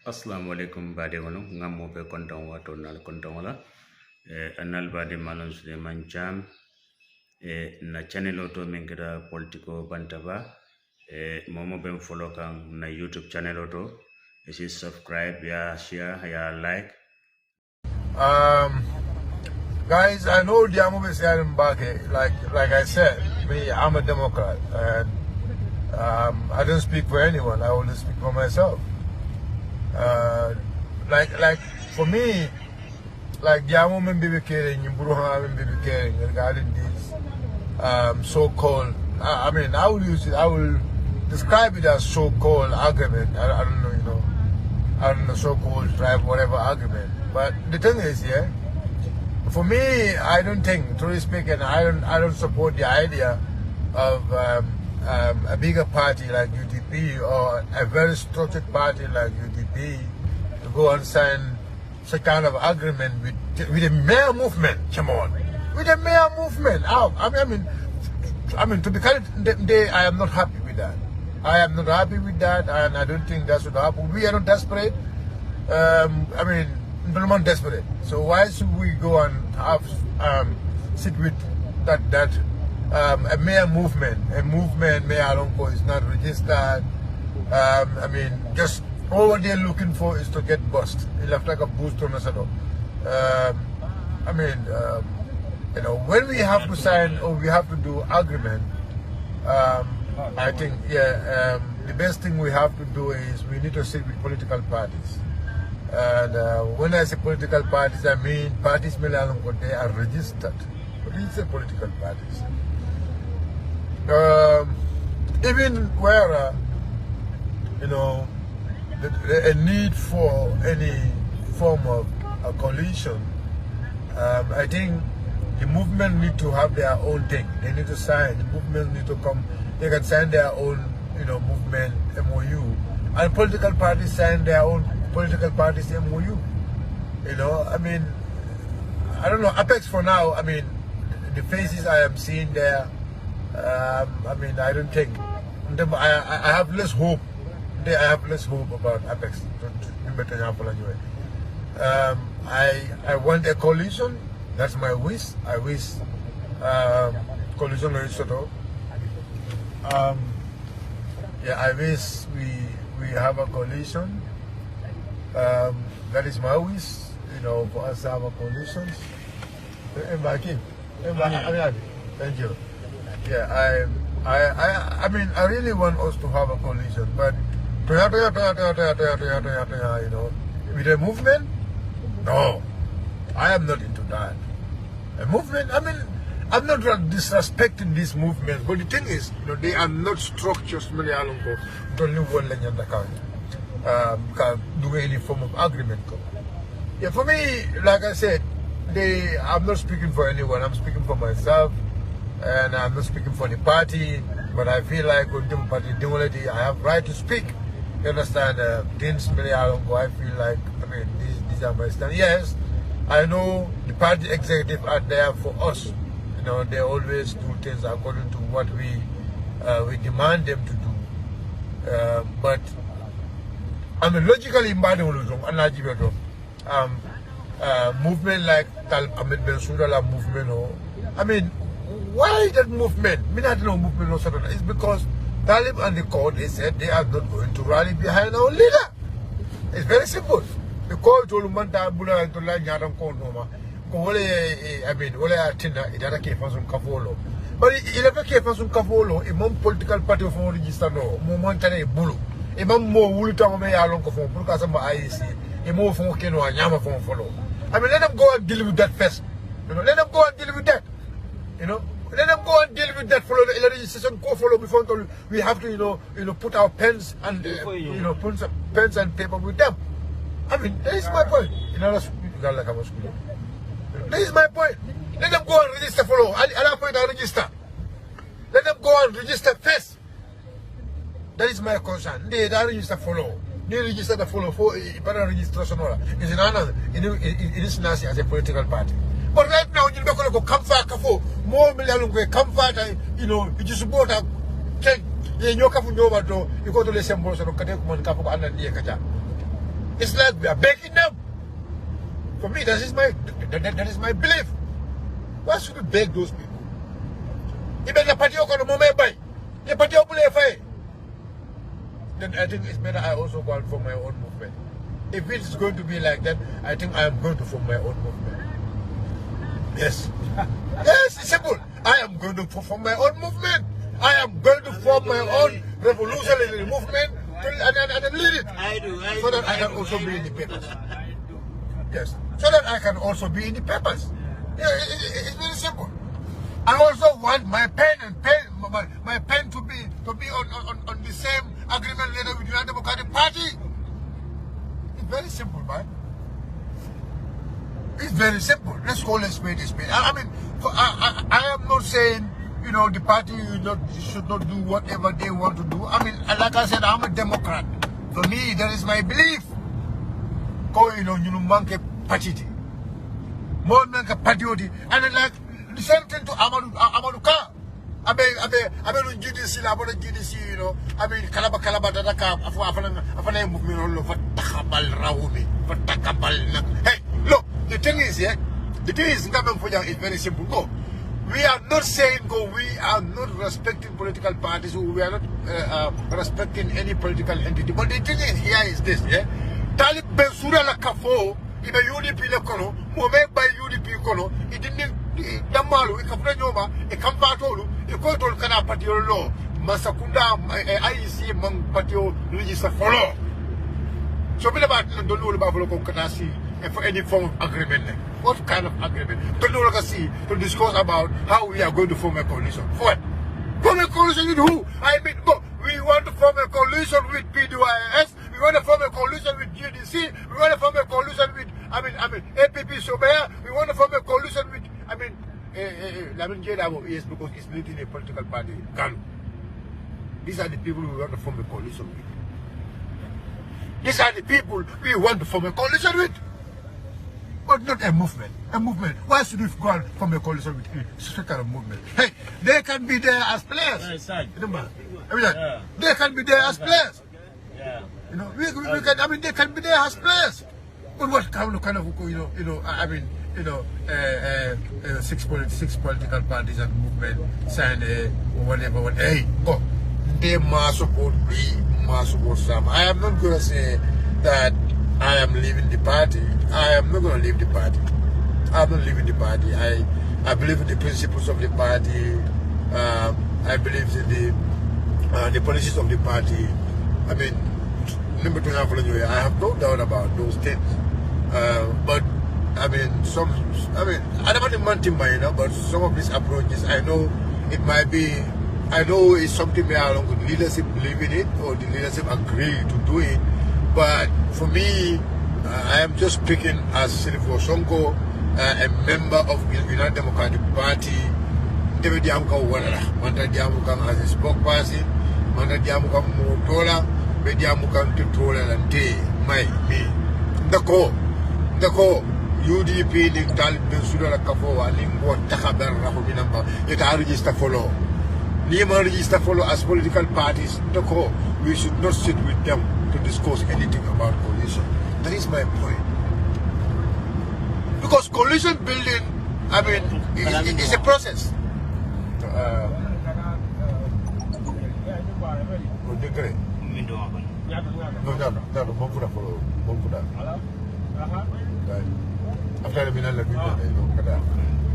Assalamu alaikum bade wono ngammo be konton wato nal konton wala anal bade manon Suleiman Jam na channel auto mengira Politiko Bantaba momo ben follow kan na YouTube channel auto isi subscribe ya share ya like guys, I know the Amube saying back like I said, I'm a Democrat and I don't speak for anyone, I only speak for myself. Like for me, like the woman be caring, you be caring regarding this so-called. I will describe it as so-called argument. I don't know, I don't know, so-called tribe, whatever argument. But the thing is, yeah, for me, I don't think, truly speaking, I don't support the idea of a bigger party like UDP or a very structured party like UDP to go and sign such kind of agreement with a mere movement. Come on, with a mere movement. I mean, to be candid, I am not happy with that. I am not happy with that, and I don't think that should happen. We are not desperate. No one desperate. So why should we go and have sit with that a mere movement? A movement, Mayor Alonko is not registered. Just all what they're looking for is to get bust. It left like a boost on us at all. When we have to sign or we have to do agreement, I think the best thing we have to do is we need to sit with political parties. And when I say political parties, I mean parties they are registered. But we say political parties. Even where a need for any form of a coalition, I think the movement need to have their own thing. They need to sign. The movement need to come. They can sign their own, movement MOU, and political parties sign their own political parties MOU. I don't know, Apex for now, the faces I am seeing there, I don't think, I have less hope. I have less hope about Apex. I want a coalition, that's my wish. I wish coalition Lesotho. I wish we have a coalition. That is my wish, for us to have a coalition. Thank you. Yeah, I really want us to have a coalition, but with a movement, no, I am not into that. A movement, I'm not disrespecting this movement, but the thing is, they are not structured. Can do any form of agreement. Yeah, for me, like I said, I'm not speaking for anyone. I'm speaking for myself, and I'm not speaking for the party. But I feel like with the party, I have right to speak. You understand? I feel like these are my stand. Yes, I know the party executive are there for us. They always do things according to what we demand them to do. But logically, movement like Tal Ahmed Bensouda movement. Why that movement? It's because Talib and the court, they said they are not going to rally behind our leader. It's very simple. The court told Manta Bula to La Nyadam Konoma. But il avait fait façon Cavolo, et mon political party of register no, momentane bulu. Et même moi, wulu tango me ya long for pour ça ma IEC. Et moi font que no anyama font follow. Let them go and deal with that first. Let them go and deal with that. Let them go and deal with that. Follow the legislation. Go follow before we have to, put our pens and put some pens and paper with them. That is my point. That is my point. Let them go and register. Follow. At that point, I register. Let them go and register first. That is my concern. They don't register follow. They register the follow for registration. It is Nasi as a political party. But right now, you're not going to go come back for more million come back, you just support a check. You go to the same person, It's like we are begging them. For me, that is my belief. Why should we beg those people? Even the party on the moment by the party then I think it's better I also go out for my own movement. If it's going to be like that, I think I am going to form my own movement. Yes. Yes, it's simple. I am going to form my own movement. I am going to form my own revolutionary movement and lead it. So that I can also be in the papers. Yes. So that I can also be in the papers. Yeah, it's very simple. I also want my pen to be on the same agreement letter with the United Democratic Party. It's very simple, man. It's very simple. Let's call a spade a spade. I mean, I am not saying, you know, the party should not do whatever they want to do. I mean, like I said, I'm a Democrat. For me, that is my belief. Go, you know, manke patiti. More manke patioti. And then, like, the same thing to Amadou Ka. I mean, GDC, you know, I mean, Kalaba Dadaka, Afana movement, Fatakabal Raumi, Fatakabal. Hey, look, the thing is, yeah, the thing is, it's very simple. Go. We are not saying go, we are not respecting political parties, we are not respecting any political entity. But the thing is, here is this, yeah. Talib Bensura la Kafo, in a UDP la Kono, Momek by UDP Kono, it didn't. Damalu, Ikafrenoma, a Kampatolu, a Kotol Kana Patio law, Masakunda, IEC among Patio register for law. So, we about don't know about local Kanasi and for any form of agreement. What kind of agreement? Don't know to discuss about how we are going to form a coalition. For what? Form a coalition with who? I mean, we want to form a coalition with PDYS, we want to form a coalition with GDC, we want to form a coalition with, APP Sobea, we want to form a coalition with, Darboe, yes, because it's leading a political party. These are the people we want to form a coalition with. These are the people we want to form a coalition with. But not a movement. A movement. Why should we go and form a coalition with such kind of movement? Hey, they can be there as players. They can be there as players. You know, we can. I mean, they can be there as players. But what kind of six political parties and movement sign whatever. Hey, go. They must support me. Must support some. I am not going to say that I am leaving the party. I am not going to leave the party. I am not leaving the party. I believe in the principles of the party. I believe in the policies of the party. I mean, number two, I have no doubt about those things. But I mean, I don't want to mind, but some of these approaches, I know it might be. I know it's something where along with leadership believe in it or the leadership agree to do it. But for me, I am just speaking as Silvio Sonko, a member of the United Democratic Party. David Yamuka as a spokesperson, Manda Yamuka Motola, Bediamuka Tutola and Day, me. The core. UDP, the Talib Bensura Kafo, Lingua Takaber Rahobinamba, it are register follow. Nima register follow as political parties. The core, we should not sit with them to discuss anything about coalition. That is my point. Because coalition building, I mean, is a process.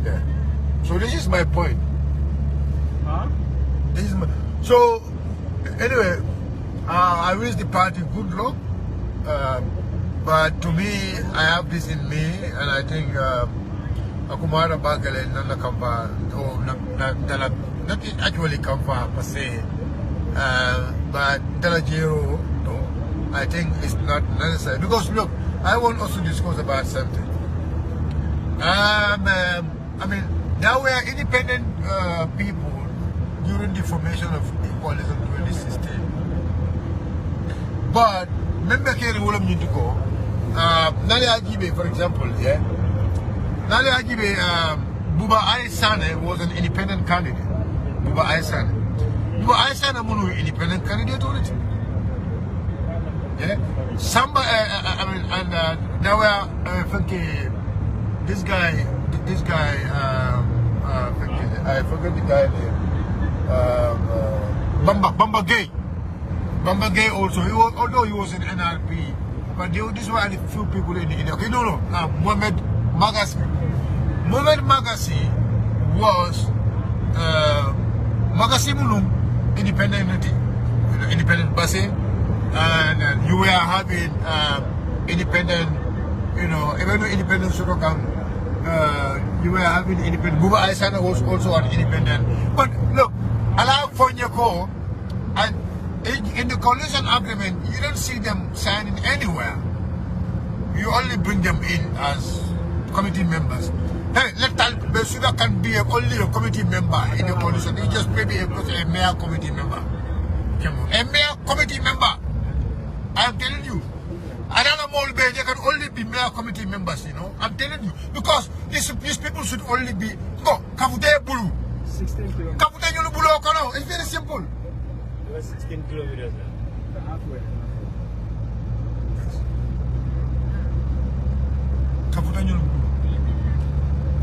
Yeah. So this is my point. So anyway, I wish the party good luck. But to me, I have this in me, and I think Akumara Bagale Nana Kampa, not actually Kampa per se, but Delajero, no, I think it's not necessary. Because look, I want also to discuss about something. I mean, now we are independent people during the formation of coalition 2016. But remember Kerry Wolam Yintiko, Nali Ajibe, for example, yeah. Nali Ajibe, Buba Aysane was an independent candidate. Buba Aysane was an independent candidate already. Yeah. Samba mean, and there were thinking this guy, I forget the guy name, Bamba Gay also. He was, although he was in NRP, but these were the few people in the okay, no, Mohamed Magasi. Mohamed Magasi was Magasi Mulum independent Basin, and you were having independent, even though independent Sorokan, you were having independent. Buba Aysana was also an independent. But look, allow for your call, and in the coalition agreement, you don't see them signing anywhere. You only bring them in as committee members. Hey, let Besuda can be only a committee member in the coalition. He just maybe a mayor committee member. A mayor committee member. I am telling you. I don't know, they can only be mayor committee members, I'm telling you. Because these people should only be, Kafute Bulu. 16 kilometers. Kafute Yulu Bulu Okano. It's very simple. 16 kilometers. Halfway. Kafute Yulu.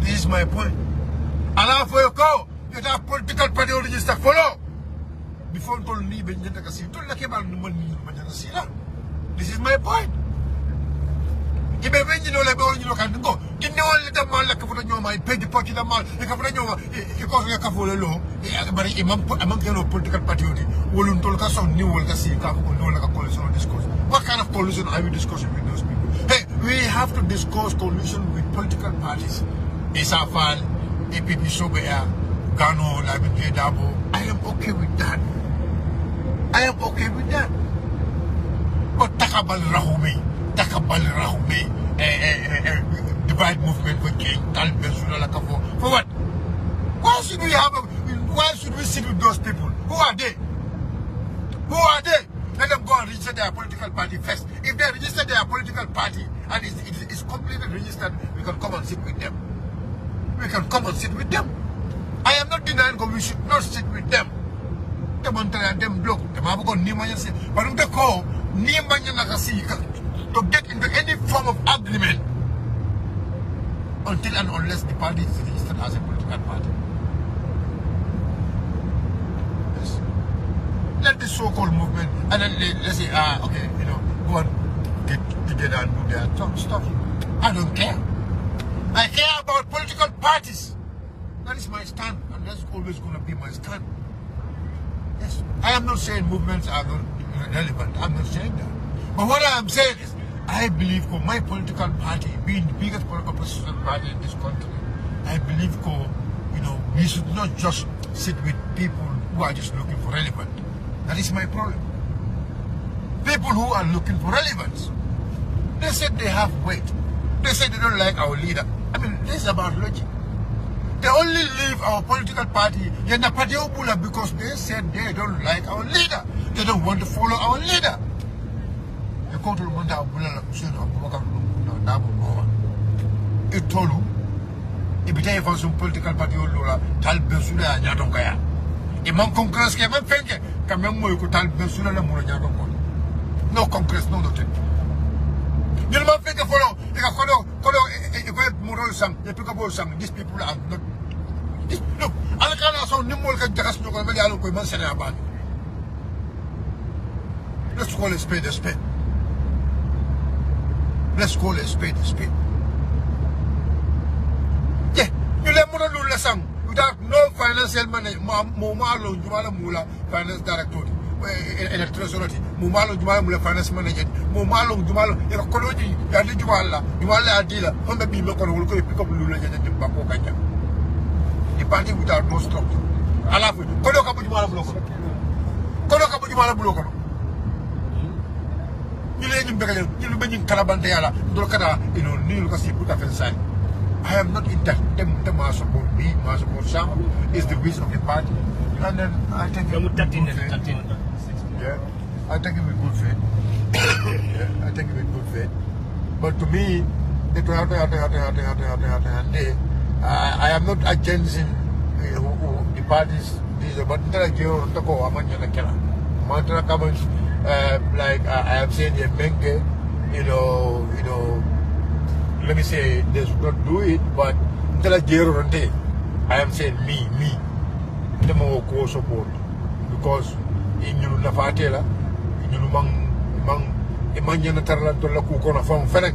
This is my point. And for you go, you have political party register follow. Before you leave, this is my point. If you can go, you know, let the man like a pay the party the man, you can law, but among political party, will talk us on new coalition discourse. What kind of coalition are you discussing with those people? Hey, we have to discuss coalition with political parties. Isafal, APP Sobea, Gano, Labin Darboe. I am okay with that. I am okay with that. But Takabal Rahumi, divide movement for King, for what? Why should we sit with those people? Who are they? Who are they? Let them go and register their political party first. If they register their political party and it's completely registered, we can come and sit with them. We can come and sit with them. I am not denying that we should not sit with them. Them block. Them have got Nimanya, but they call to get into any form of agreement until and unless the party is registered as a political party. Yes. Let the so-called movement and then let's say, okay, go and get together and do their stuff. I don't care. I care about political parties. That is my stand, and that's always going to be my stand. Yes, I am not saying movements are not relevant. I'm not saying that. But what I am saying is, I believe for my political party, being the biggest political opposition party in this country, I believe we should not just sit with people who are just looking for relevance. That is my problem. People who are looking for relevance. They said they have weight. They said they don't like our leader. I mean, this is about logic. They only leave our political party because they said they don't like our leader. They don't want to follow our leader. It told you, if you have some political party, no Congress, no nothing. You don't think follow, these people are not. Look, let's call a spade a spade. Let's call a spade a spade. Yeah, you let me know lesson without no financial money. Mumalo Jumala Mula, finance director, electricity, Mumalo Jumala, finance manager, Mumalo Jumalo, Ekology, Yadijumala, Jumala Adila, on the beam local will pick up Lula and Bako Kanya. The party without no structure. I love it. Kodokabujumala Bloco. Kodokabujumala Bloco. You let him begin, you bring in Calabantayala, Dolcada, New Cassi put up inside. I am not in that. The mass about me, mass about Sam is the reason of the party. And then I take it with good faith. Yeah, I take it with good faith. Yeah, I take it with good faith. But to me, I am not against the parties. But like I have said, Menge, let me say they should not do it, but until I am saying me, them will go support because in you nafatela, in you imagine tarantula kukona from Fennec.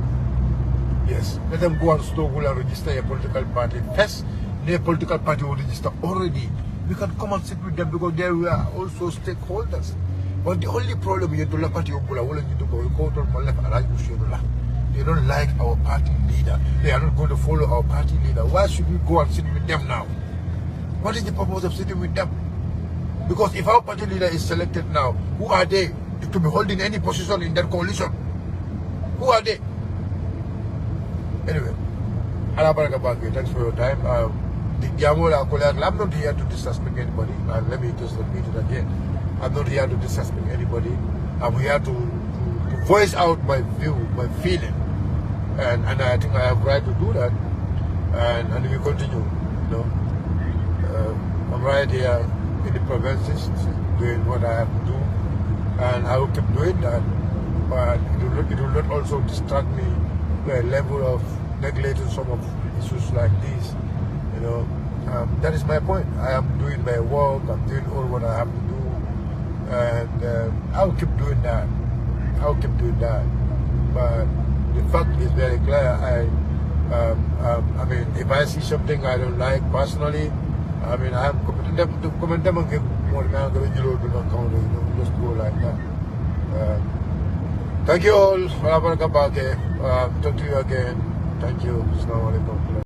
Yes, let them go and Stokul and register a political party. First, their political party will register already. We can come and sit with them because they are also stakeholders. But the only problem is they don't like our party leader. They are not going to follow our party leader. Why should we go and sit with them now? What is the purpose of sitting with them? Because if our party leader is selected now, who are they to be holding any position in that coalition? Who are they? Anyway, thanks for your time. I'm not here to disrespect anybody. Let me just repeat it again. I'm not here to disrespect anybody. I'm here to voice out my view, my feeling. And I think I have right to do that. And we continue. I'm right here in the provinces doing what I have to do. And I will keep doing that. But it will not also distract me to a level of neglecting some of issues like this. That is my point. I am doing my work. I'm doing all what I have to do. And I'll keep doing that. But the fact is very clear. I mean, if I see something I don't like personally, I mean, I am committed to comment them and give more than just go like that. Thank you all. Talk to you again. Thank you. Assalamu alaikum.